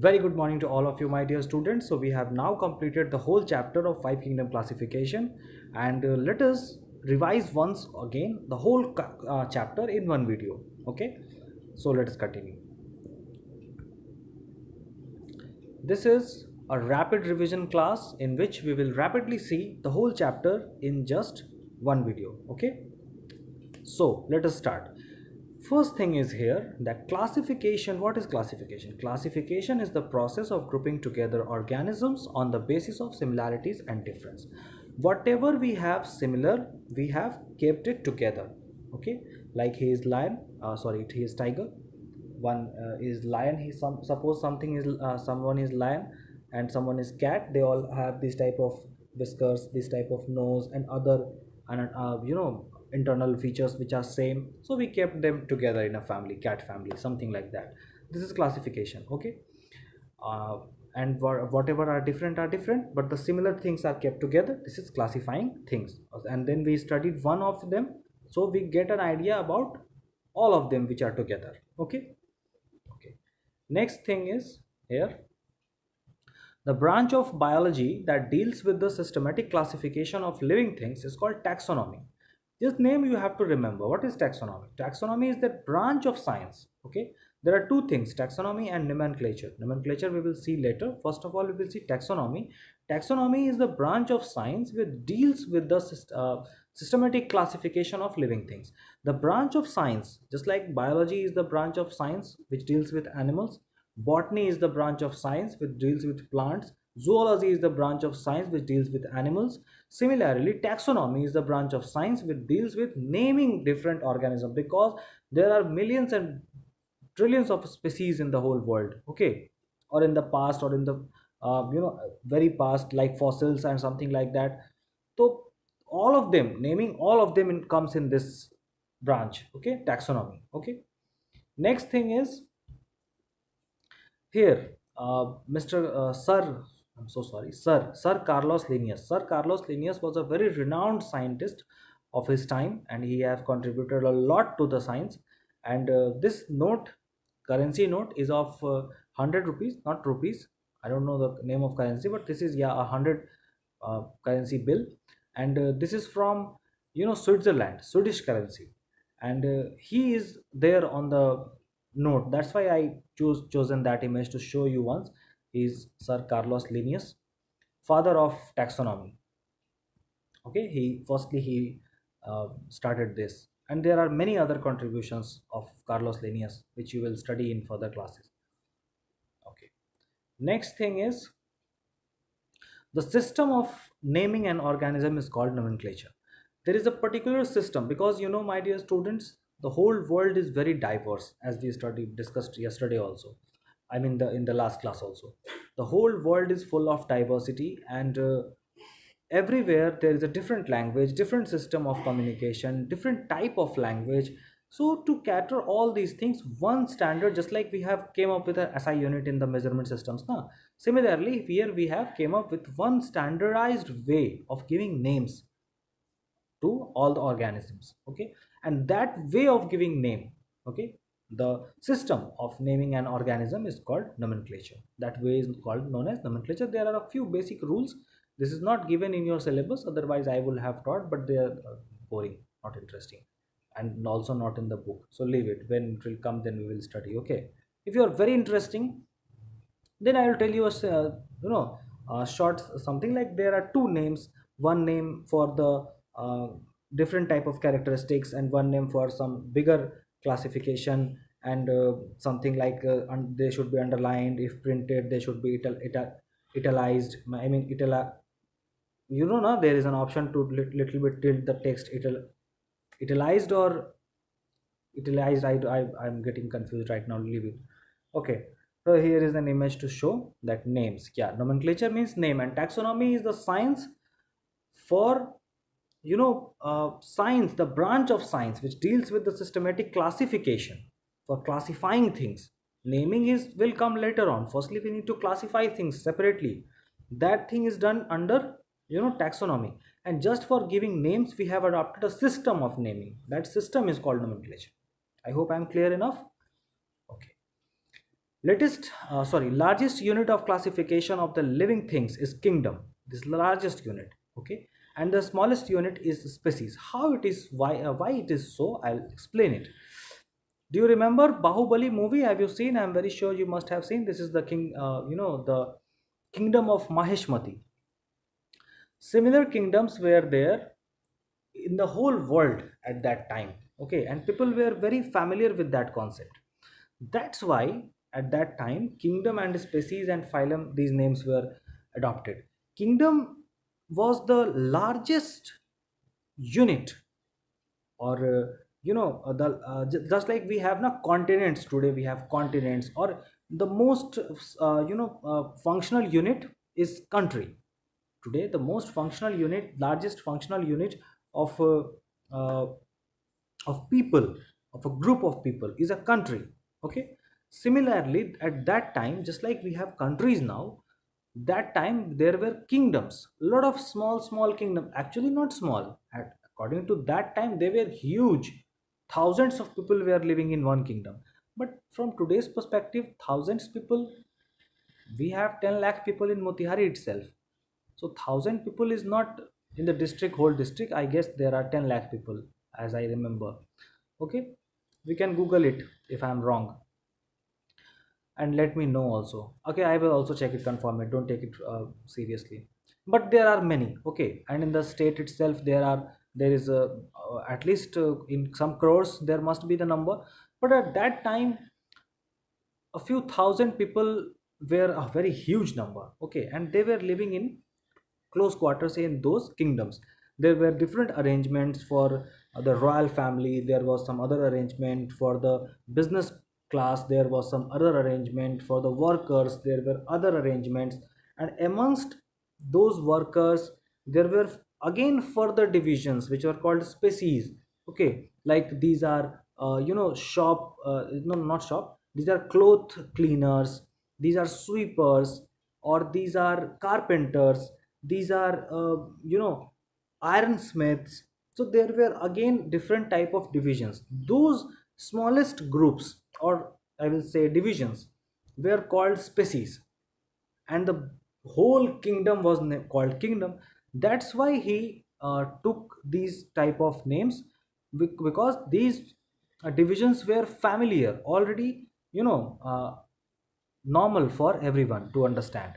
Very good morning to all of you, my dear students. So we have now completed the whole chapter of five kingdom classification, and let us revise once again the whole chapter in one video. Okay, so let us continue. This is a rapid revision class in which we will rapidly see the whole chapter in just one video. Okay, so let us start. First thing is here that classification. What is classification? Classification is the process of grouping together organisms on the basis of similarities and difference. Whatever we have similar, we have kept it together. Okay, like he is lion. Sorry, he is tiger. One is lion. Suppose something is someone is lion and someone is cat. They all have this type of whiskers, this type of nose, and other and internal features which are same, so we kept them together in a family, cat family, something like that. This is classification. Okay, uh, and whatever are different, but the similar things are kept together. This is classifying things, and then we studied one of them, so we get an idea about all of them which are together. Okay. Okay, next thing is here the branch of biology that deals with the systematic classification of living things is called taxonomy. This name you have to remember. What is taxonomy? Taxonomy is that branch of science. Okay, there are two things: taxonomy and nomenclature. Nomenclature we will see later. First of all, we will see taxonomy. Taxonomy is the branch of science which deals with the systematic classification of living things. The branch of science, just like biology is the branch of science which deals with animals, botany is the branch of science which deals with plants, zoology is the branch of science which deals with animals. Similarly, taxonomy is the branch of science which deals with naming different organisms, because there are millions and trillions of species in the whole world. Okay, or in the past, or in the very past, like fossils and something like that. So all of them, naming all of them comes in this branch. Okay, taxonomy. Okay, next thing is here, Mr. Sir, I'm so sorry, Sir Carlos Linnaeus. Sir Carlos Linnaeus was a very renowned scientist of his time, and he have contributed a lot to the science. And this note, currency note, is of 100 rupees, not rupees. I don't know the name of currency, but this is, yeah, a 100 currency bill, and this is from Switzerland, Swedish currency, and he is there on the note. That's why I chosen that image to show you once. He's Sir Carlos Linnaeus, father of taxonomy. Okay, he started this, and there are many other contributions of Carlos Linnaeus which you will study in further classes. Okay, next thing is the system of naming an organism is called nomenclature. There is a particular system, because my dear students, the whole world is very diverse, as we discussed yesterday also. I mean, in the last class also. The whole world is full of diversity, and everywhere there is a different language, different system of communication, different type of language. So to cater all these things, one standard, just like we have came up with a SI unit in the measurement systems now. Similarly, here we have came up with one standardized way of giving names to all the organisms. Okay, and that way of giving name, okay, the system of naming an organism is called nomenclature. That way is called known as nomenclature. There are a few basic rules. This is not given in your syllabus, otherwise I will have taught, but they are boring, not interesting, and also not in the book, so leave it. When it will come, then we will study. Okay, if you are very interesting, then I will tell you a short something, like there are two names: one name for the uh, different type of characteristics, and one name for some bigger classification, and something like they should be underlined. If printed, they should be italicized. I mean, no, there is an option to little bit tilt the text, italicized or utilized. I'm getting confused right now, leave it. Okay, so here is an image to show that names. Yeah, nomenclature means name, and taxonomy is the science for science, the branch of science which deals with the systematic classification for classifying things. Naming is will come later on. Firstly, we need to classify things separately. That thing is done under taxonomy, and just for giving names we have adopted a system of naming. That system is called nomenclature. I hope I'm clear enough. Okay, Largest unit of classification of the living things is kingdom. This is the largest unit. Okay, and the smallest unit is species. How it is, why it is so, I'll explain it. Do you remember Bahubali movie? Have you seen? I'm very sure you must have seen. This is the king, the kingdom of Maheshmati. Similar kingdoms were there in the whole world at that time. Okay, and people were very familiar with that concept. That's why at that time kingdom and species and phylum, these names were adopted. Kingdom was the largest unit, or just like we have now continents. Today we have continents, or the most functional unit is country. Today the most functional unit, largest functional unit of uh, of people, of a group of people, is a country. Okay, similarly at that time, just like we have countries now, that time there were kingdoms, a lot of small kingdom, actually not small. According to that time they were huge. Thousands of people were living in one kingdom. But from today's perspective, thousands people, we have 10 lakh people in Motihari itself. So 1000 people is not in the district, whole district. I guess there are 10 lakh people, as I remember. Okay, we can Google it if I'm wrong, and let me know also. Okay, I will also check it, confirm it, don't take it seriously. But there are many. Okay, and in the state itself there is a at least in some crores there must be the number. But at that time a few thousand people were a very huge number. Okay, and they were living in close quarters in those kingdoms. There were different arrangements for the royal family, there was some other arrangement for the business class, there was some other arrangement for the workers, there were other arrangements. And amongst those workers there were again further divisions which are called species. Okay, like these are shop no, not shop, these are cloth cleaners, these are sweepers, or these are carpenters, these are ironsmiths. So there were again different type of divisions. Those smallest groups, or I will say divisions, were called species, and the whole kingdom was called kingdom. That's why he took these type of names, because these divisions were familiar already, normal for everyone to understand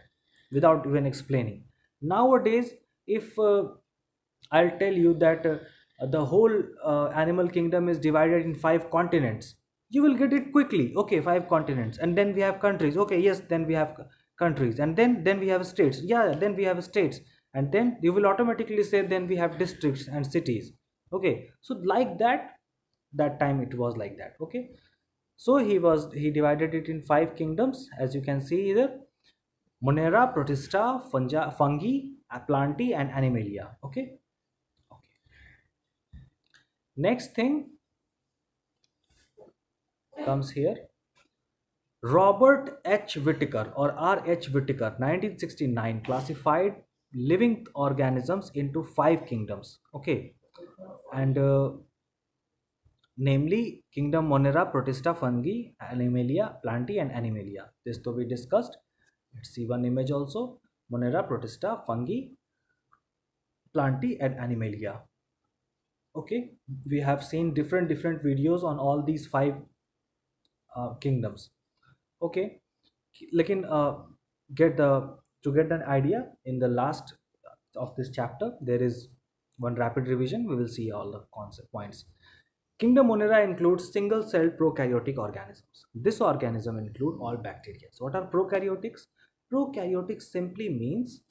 without even explaining. Nowadays, if I'll tell you that the whole animal kingdom is divided in five continents, you will get it quickly. Okay, five continents, and then we have countries. Okay, yes, then we have countries, and then we have states. Yeah, then we have states, and then you will automatically say then we have districts and cities. Okay, so like that, that time it was like that. Okay, so he divided it in five kingdoms, as you can see here: Monera, Protista, Fungi, Plantae, and Animalia. Okay. Okay. Next thing comes here. Robert H. Whittaker, or R. H. Whittaker, 1969, classified living organisms into five kingdoms. Okay, and namely kingdom Monera, Protista, Fungi, Animalia, Plantae, and Animalia. This to we discussed. Let's see one image also: Monera, Protista, Fungi, Plantae, and Animalia. Okay, we have seen different videos on all these five kingdoms. Okay, लेकिन get the to get an idea, in the last of this chapter there is one rapid revision. We will see all the concept points. Kingdom Monera includes single-celled prokaryotic organisms. This organism include all bacteria. So what are prokaryotics? Prokaryotics simply means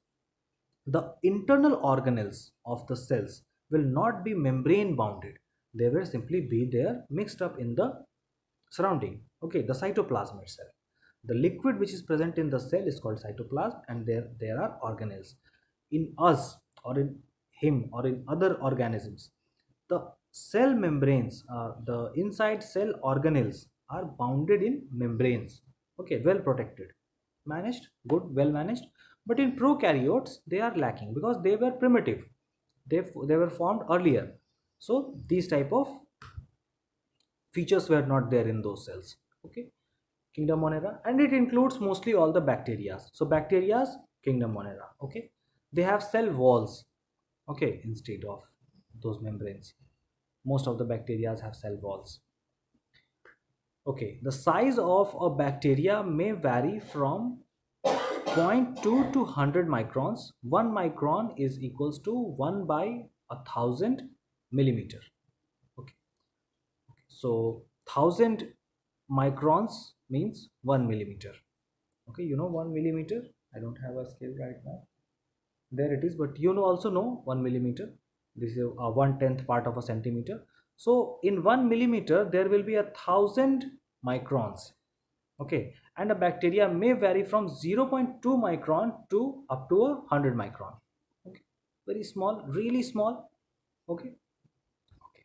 the internal organelles of the cells will not be membrane bounded. They will simply be there mixed up in the surrounding. Okay, the cytoplasm itself. The liquid which is present in the cell is called cytoplasm, and there are organelles. In us, or in him, or in other organisms, the cell membranes, the inside cell organelles are bounded in membranes. Okay, well protected, managed, good, well managed. But in prokaryotes they are lacking because they were primitive. They were formed earlier, so these type of features were not there in those cells. Okay, kingdom Monera, and it includes mostly all the bacteria. So bacteria's kingdom Monera. Okay, they have cell walls. Okay, instead of those membranes, most of the bacteria have cell walls. Okay, the size of a bacteria may vary from zero point 0.2 to 100 microns. 1 micron is equals to 1 by 1000 millimeter. Okay, so 1000 microns means 1 millimeter. Okay, you know 1 millimeter. I don't have a scale right now. There it is, but you know also know 1 millimeter. This is a 1/10 part of a centimeter. So in 1 millimeter there will be 1000 microns. Okay, and a bacteria may vary from 0.2 micron to up to 100 micron. Okay, very small, really small. Okay, okay.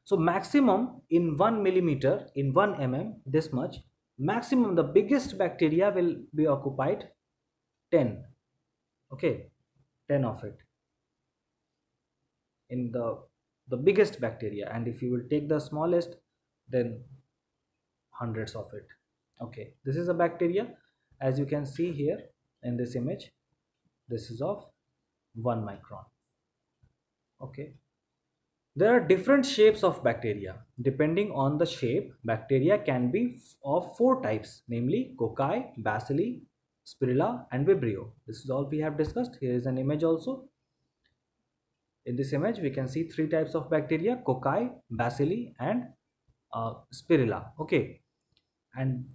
So maximum in 1 millimeter, in 1 mm, this much. Maximum, the biggest bacteria will be occupied 10. Okay, 10 of it in the biggest bacteria, and if you will take the smallest, then hundreds of it. Okay, this is a bacteria, as you can see here in this image. This is of 1 micron. Okay, there are different shapes of bacteria. Depending on the shape, bacteria can be of four types, namely cocci, bacilli, spirilla, and vibrio. This is all we have discussed. Here is an image also. In this image we can see three types of bacteria: cocci, bacilli, and spirilla. Okay, and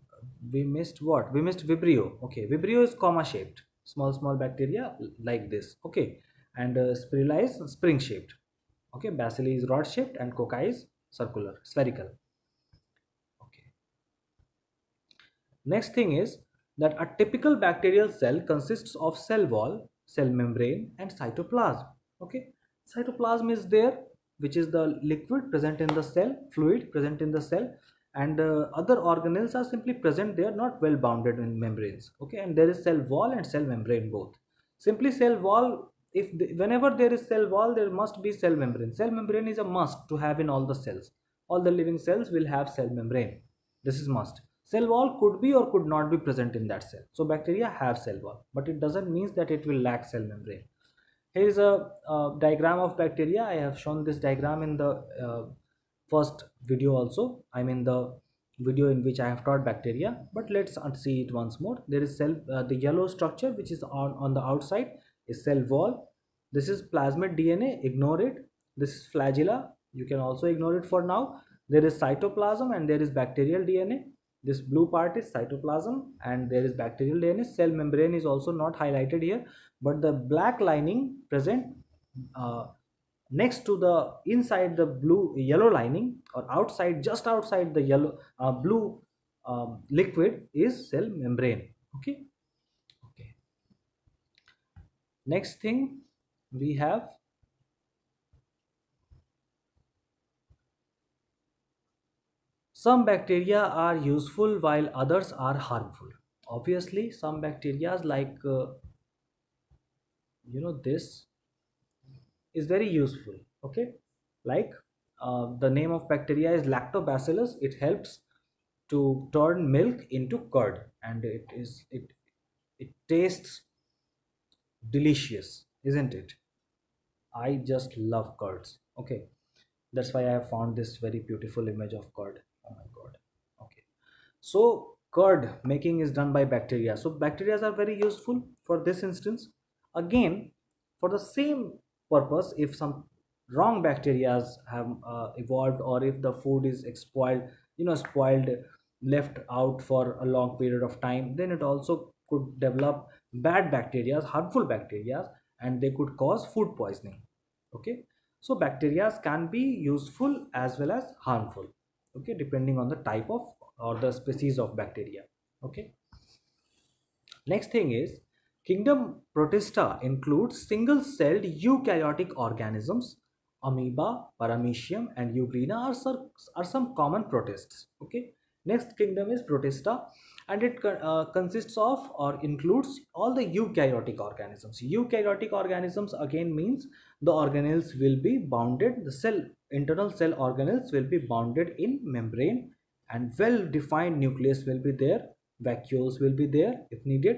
we missed what? We missed vibrio. Okay, vibrio is comma shaped, small bacteria like this. Okay, and spirilla is spring shaped. Okay, bacilli is rod shaped, and cocci is circular, spherical. Okay, next thing is that a typical bacterial cell consists of cell wall, cell membrane, and cytoplasm. Okay, cytoplasm is there, which is the liquid present in the cell, fluid present in the cell, and other organelles are simply present there, not well bounded in membranes. Okay, and there is cell wall and cell membrane both. Simply cell wall, whenever there is cell wall, there must be cell membrane. Cell membrane is a must to have in all the cells. All the living cells will have cell membrane. This is must. Cell wall could be or could not be present in that cell. So bacteria have cell wall, but it doesn't mean that it will lack cell membrane. Here is a diagram of bacteria. I have shown this diagram in the first video also. I mean the video in which I have taught bacteria, but let's see it once more. There is cell, the yellow structure which is on the outside is cell wall. This is plasmid DNA, ignore it. This is flagella, you can also ignore it for now. There is cytoplasm and there is bacterial DNA. This blue part is cytoplasm and there is bacterial DNA. Cell membrane is also not highlighted here, but the black lining present uh, next to the inside the blue yellow lining, or outside, just outside the yellow blue liquid, is cell membrane. Okay, okay. Next thing we have some bacteria are useful while others are harmful. Obviously some bacteria like this is very useful. Okay, like the name of bacteria is lactobacillus. It helps to turn milk into curd, and it tastes delicious, isn't it? I just love curds. Okay, that's why I have found this very beautiful image of curd. Oh my god. Okay, so curd making is done by bacteria. So bacteria are very useful for this instance. Again, for the same purpose, if some wrong bacteria have evolved, or if the food is spoiled, spoiled, left out for a long period of time, then it also could develop bad bacteria, harmful bacteria, and they could cause food poisoning. Okay, so bacteria can be useful as well as harmful. Okay, depending on the type of or the species of bacteria. Okay, next thing is kingdom Protista includes single-celled eukaryotic organisms. Amoeba, Paramecium, and Euglena are some common protists. Okay, next kingdom is Protista, and it consists of or includes all the eukaryotic organisms. Eukaryotic organisms again means the organelles will be bounded, the cell internal cell organelles will be bounded in membrane and well defined nucleus will be there, vacuoles will be there if needed.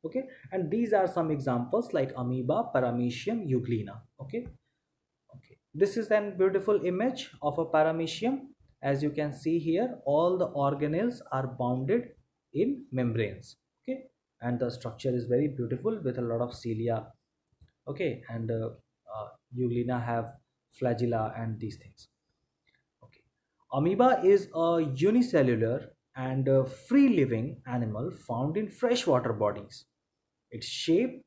Okay, and these are some examples like amoeba, paramecium, euglena. Okay. Okay, this is an beautiful image of a paramecium. As you can see here, all the organelles are bounded in membranes. Okay, and the structure is very beautiful with a lot of cilia. Okay, and euglena have flagella and these things. Okay, amoeba is a unicellular and free living animal found in freshwater bodies. Its shape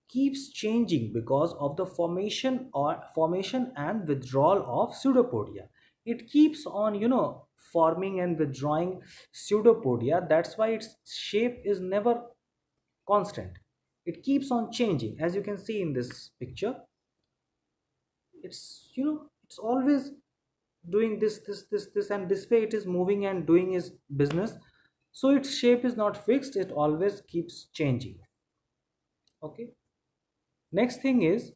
keeps changing because of the formation and withdrawal of pseudopodia. It keeps on, forming and withdrawing pseudopodia. That's why its shape is never constant. It keeps on changing. As you can see in this picture, it's always doing this, and this way it is moving and doing its business. So its shape is not fixed. It always keeps changing. Okay. Next thing is,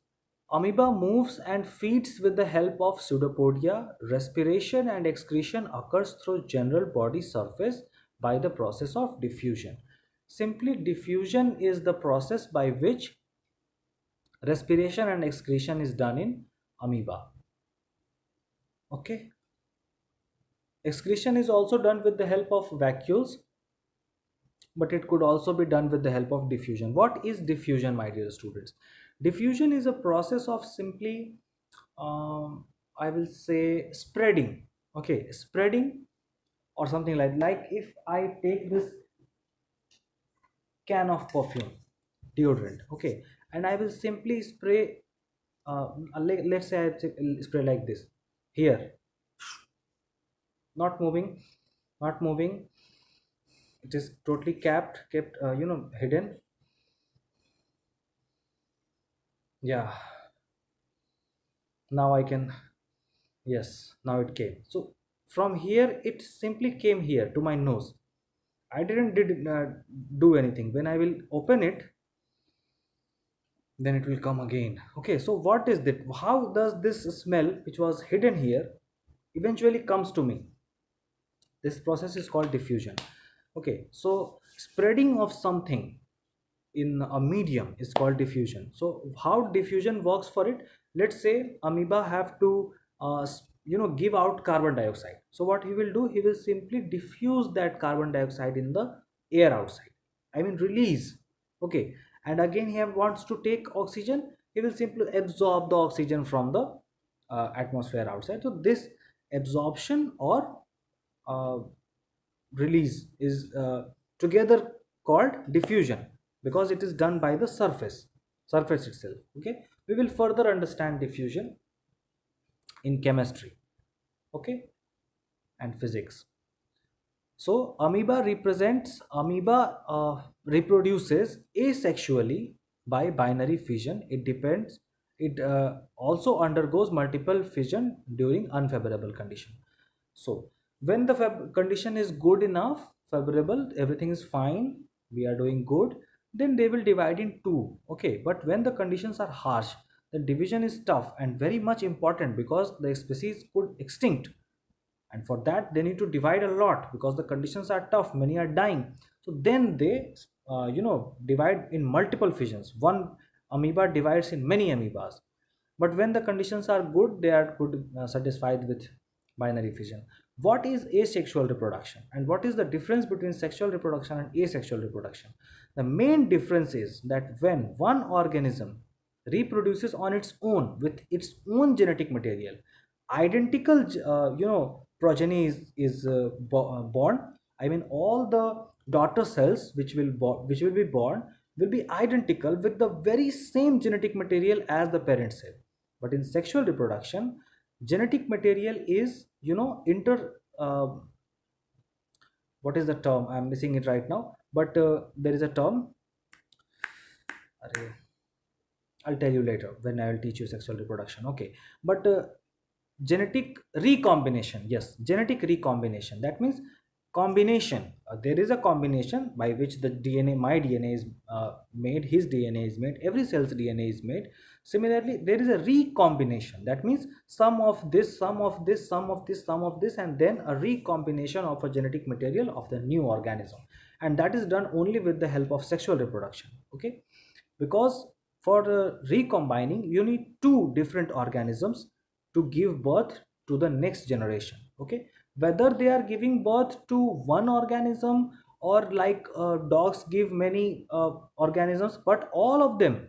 amoeba moves and feeds with the help of pseudopodia. Respiration and excretion occurs through general body surface by the process of diffusion. Simply, diffusion is the process by which respiration and excretion is done in amoeba. Okay. Excretion is also done with the help of vacuoles, but it could also be done with the help of diffusion. What is diffusion, my dear students? Diffusion is a process of simply, I will say, spreading. Okay, spreading or something like if I take this can of perfume, deodorant. Okay, and I will simply spray. Let's say I spray like this here, not moving, not moving. It is totally kept, hidden. Yeah, now I can. Yes, now it came. So from here, it simply came here to my nose. I didn't do anything. When I will open it, then it will come again. Okay, so what is that? How does this smell, which was hidden here, eventually comes to me? This process is called diffusion. Okay, so spreading of something in a medium is called diffusion. So how diffusion works for it? Let's say amoeba have to give out carbon dioxide. So what he will do, he will simply diffuse that carbon dioxide in the air outside, I mean release. Okay, and again wants to take oxygen, he will simply absorb the oxygen from the atmosphere outside. So this absorption or uh, release is together called diffusion, because it is done by the surface itself. Okay, we will further understand diffusion in chemistry. Okay, and physics. So amoeba reproduces asexually by binary fission. It also undergoes multiple fission during unfavorable condition. So when the condition is good enough, favorable, everything is fine, we are doing good, then they will divide in two. Okay, but when the conditions are harsh, the division is tough and very much important, because the species could extinct, and for that they need to divide a lot because the conditions are tough, many are dying. So then they divide in multiple fissions. One amoeba divides in many amoebas, but when the conditions are good, they are good, satisfied with binary fission. What is asexual reproduction, and what is the difference between sexual reproduction and asexual reproduction? The main difference is that when one organism reproduces on its own with its own genetic material, identical progeny is born. I mean, all the daughter cells which will be born will be identical with the very same genetic material as the parent cell. But in sexual reproduction, genetic material is, inter what is the term, I'm missing it right now, but there is a term. Arre, I'll tell you later when I will teach you sexual reproduction. Okay, but genetic recombination, yes, genetic recombination, that means Combination, there is a combination by which the DNA, my DNA is made, his DNA is made, every cell's DNA is made. Similarly, there is a recombination. That means some of this, some of this, some of this, some of this, and then a recombination of a genetic material of the new organism. And that is done only with the help of sexual reproduction. Okay, because for recombining you need two different organisms to give birth to the next generation. Okay, whether they are giving birth to one organism, or like dogs give many organisms, but all of them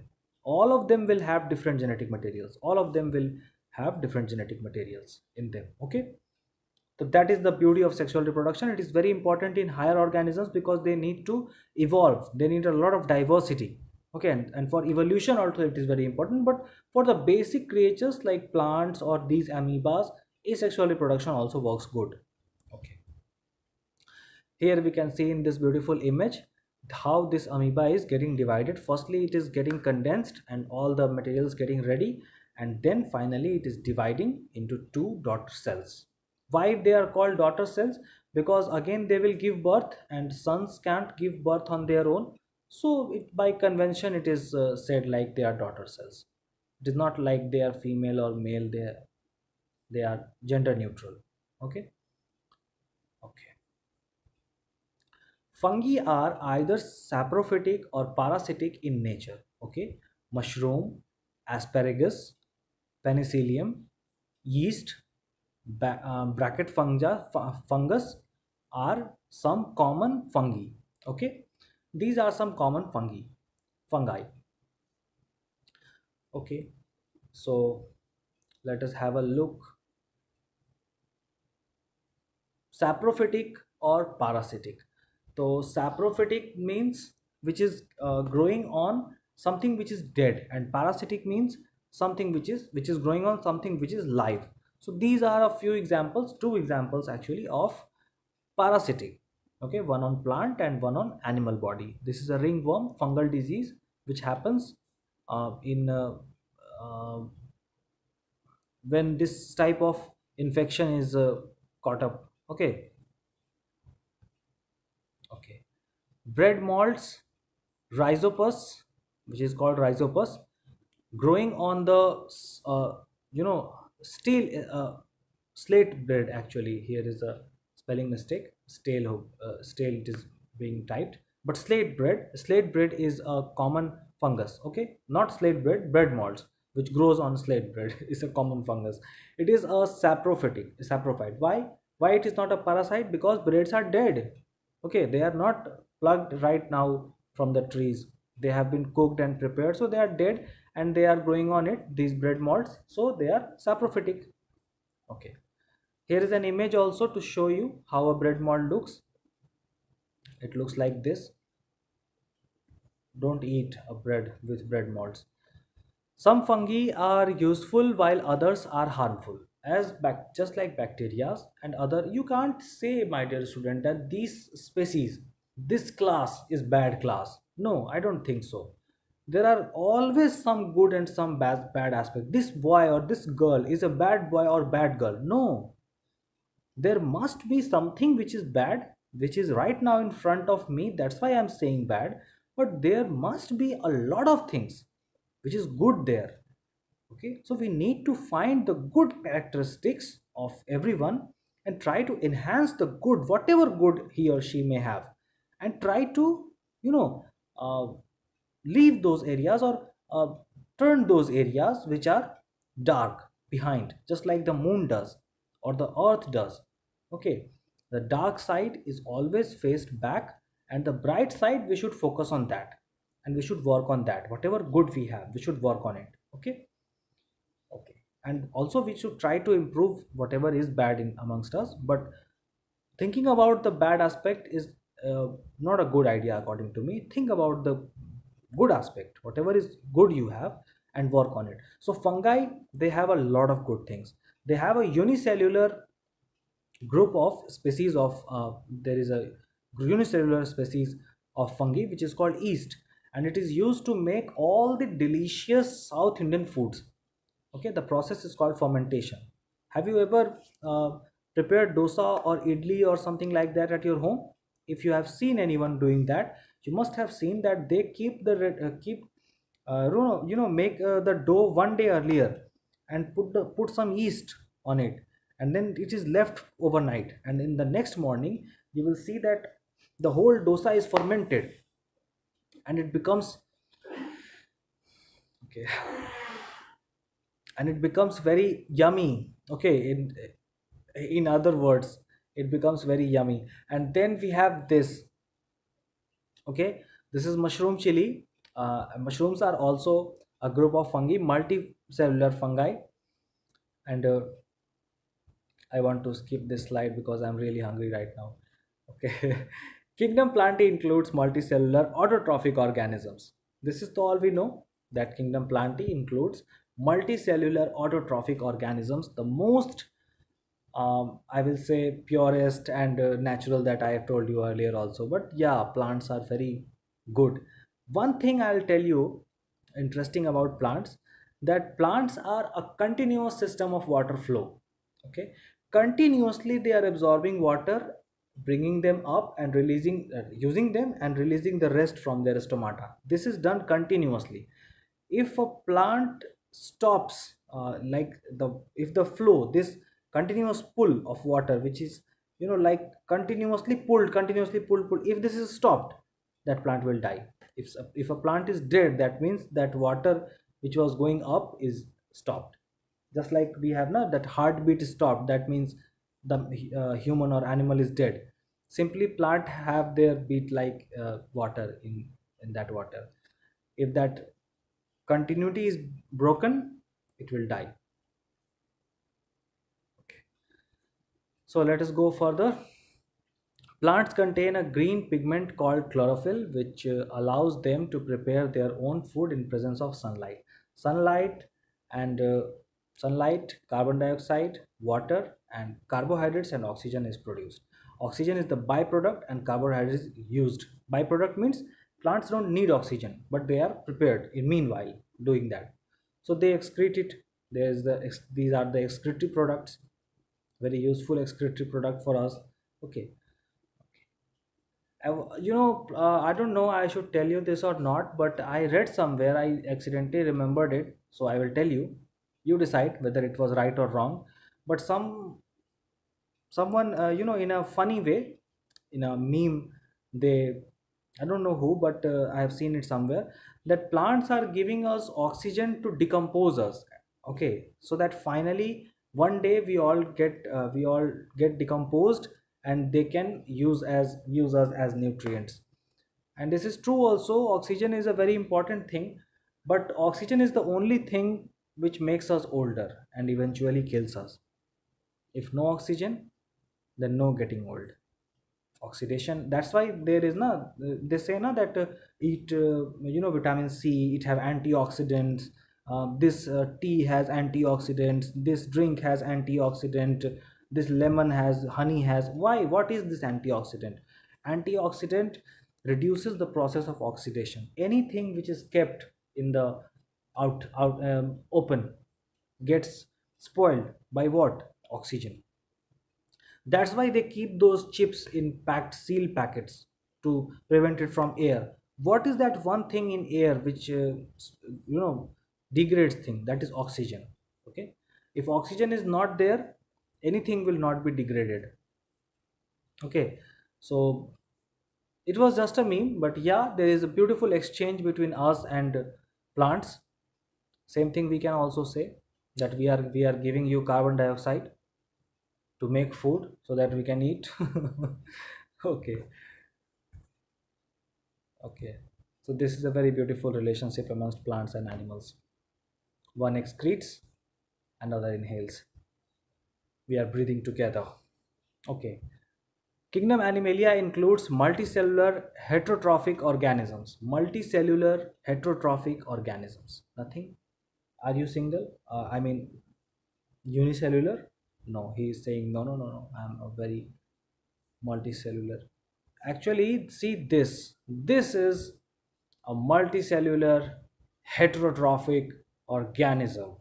will have different genetic materials, all of them will have different genetic materials in them. Okay, so that is the beauty of sexual reproduction. It is very important in higher organisms because they need to evolve, they need a lot of diversity. Okay, and for evolution also it is very important, but for the basic creatures like plants or these amoebas, asexual reproduction also works good. Okay, here we can see in this beautiful image how this amoeba is getting divided. Firstly it is getting condensed and all the materials getting ready, and then finally it is dividing into two daughter cells. Why they are called daughter cells? Because again they will give birth, and sons can't give birth on their own. So by convention it is said like they are daughter cells. It is not like they are female or male, they are gender neutral. Okay. Okay. Fungi are either saprophytic or parasitic in nature. Okay, mushroom, asparagus, penicillium, yeast, bracket fungus are some common fungi. Okay, these are some common fungi. Okay, so let us have a look. Saprophytic or parasitic. So saprophytic means which is growing on something which is dead, and parasitic means something which is growing on something which is live. So these are a few examples, two examples actually of parasitic. Okay, one on plant and one on animal body. This is a ringworm fungal disease which happens in uh, when this type of infection is caught up. Okay. Okay, bread malts, rhizopus, which is called rhizopus, growing on the you know steel slate bread. Actually, here is a spelling mistake. Stale it is being typed, but slate bread is a common fungus. Okay, not slate bread, bread malts which grows on slate bread is a common fungus. It is a saprophyte. Why it is not a parasite? Because breads are dead. Okay, they are not plucked right now from the trees, they have been cooked and prepared, so they are dead, and they are growing on it, these bread malts, so they are saprophytic. Okay, here is an image also to show you how a bread malt looks. It looks like this. Don't eat a bread with bread malts. Some fungi are useful while others are harmful. Just like bacteria and other, you can't say, my dear student, that these species, this class is bad class. No, I don't think so. There are always some good and some bad aspect. This boy or this girl is a bad boy or bad girl. No, there must be something which is bad, which is right now in front of me. That's why I'm saying bad. But there must be a lot of things which is good there. Okay, so we need to find the good characteristics of everyone and try to enhance the good, whatever good he or she may have, and try to, you know, uh, leave those areas, or turn those areas which are dark behind, just like the moon does or the earth does. Okay, the dark side is always faced back, and the bright side we should focus on that, and we should work on that. Whatever good we have, we should work on it. Okay. Okay, and also we should try to improve whatever is bad in amongst us, but thinking about the bad aspect is not a good idea according to me. Think about the good aspect, whatever is good you have, and work on it. So fungi, they have a lot of good things. They have a unicellular group of species of there is a unicellular species of fungi which is called yeast, and it is used to make all the delicious South Indian foods. Okay, the process is called fermentation. Have you ever prepared dosa or idli or something like that at your home? If you have seen anyone doing that, you must have seen that they keep the keep make the dough one day earlier and put some yeast on it, and then it is left overnight, and in the next morning you will see that the whole dosa is fermented, and it becomes, okay, and it becomes very yummy. Okay, in other words, it becomes very yummy. And then we have this. Okay, this is mushroom chili. Mushrooms are also a group of fungi, multicellular fungi. And I want to skip this slide because I'm really hungry right now. Okay. Kingdom Plantae includes multicellular autotrophic organisms. This is all we know, that Kingdom Plantae includes multicellular autotrophic organisms, the most, I will say, purest and natural that I have told you earlier also. But yeah, plants are very good. One thing I'll tell you interesting about plants, that plants are a continuous system of water flow. Okay, continuously they are absorbing water, bringing them up and releasing, using them and releasing the rest from their stomata. This is done continuously. If a plant stops, like the if the flow, this continuous pull of water, which is, like continuously pulled, if this is stopped, that plant will die. If a plant is dead, that means that water which was going up is stopped. Just like we have now that heartbeat is stopped, that means the human or animal is dead. Simply plant have their beat like water in that water. If that continuity is broken, it will die. So let us go further. Plants contain a green pigment called chlorophyll, which allows them to prepare their own food in presence of sunlight. Sunlight and sunlight, carbon dioxide, water, and carbohydrates and oxygen is produced. Oxygen is the byproduct, and carbohydrates is used. Byproduct means plants don't need oxygen, but they are prepared in meanwhile doing that. So they excrete it. These are the excretory products, very useful excretory product for us. Okay. I don't know I should tell you this or not, but I read somewhere, I accidentally remembered it, so I will tell you. You decide whether it was right or wrong. But someone, in a funny way, in a meme, they, I don't know who, but I have seen it somewhere, that plants are giving us oxygen to decompose us. Okay, so that finally one day we all get decomposed, and they can use us as nutrients. And this is true also, oxygen is a very important thing, but oxygen is the only thing which makes us older and eventually kills us. If no oxygen, then no getting old. Oxidation, that's why there is no, they say na that eat, vitamin C, it have antioxidants. This tea has antioxidants, this drink has antioxidant, this lemon has, honey has. Why? What is this antioxidant? Antioxidant reduces the process of oxidation. Anything which is kept in the out open gets spoiled by what? Oxygen. That's why they keep those chips in packed seal packets to prevent it from air. What is that one thing in air which degrades thing? That is oxygen. Okay, if oxygen is not there, anything will not be degraded. Okay, so it was just a meme, but yeah, there is a beautiful exchange between us and plants. Same thing we can also say, that we are giving you carbon dioxide to make food so that we can eat. Okay. Okay, so this is a very beautiful relationship amongst plants and animals. One excretes, another inhales. We are breathing together. Okay. Kingdom Animalia includes multicellular heterotrophic organisms. Multicellular heterotrophic organisms. Nothing? Are you single? I mean, unicellular? No, he is saying no, no, no, no. I'm a very multicellular. Actually, see this. This is a multicellular heterotrophic organism,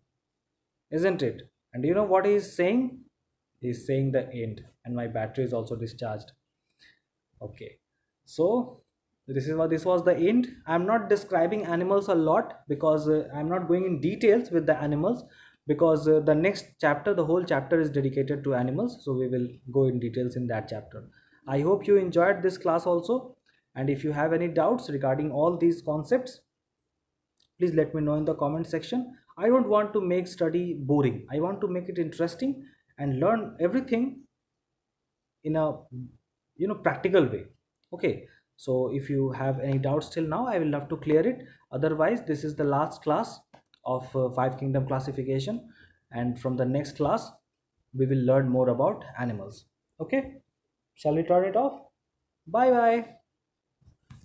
isn't it? And you know what he is saying? He's saying the end, and my battery is also discharged. Okay, so this was the end. I'm not describing animals a lot because I'm not going in details with the animals, because the next chapter, the whole chapter is dedicated to animals, so we will go in details in that chapter. I hope you enjoyed this class also, and if you have any doubts regarding all these concepts, please let me know in the comment section. I don't want to make study boring, I want to make it interesting and learn everything in a practical way. Okay, so if you have any doubts till now, I will love to clear it. Otherwise, this is the last class of five kingdom classification, and from the next class we will learn more about animals. Okay, shall we turn it off? Bye bye.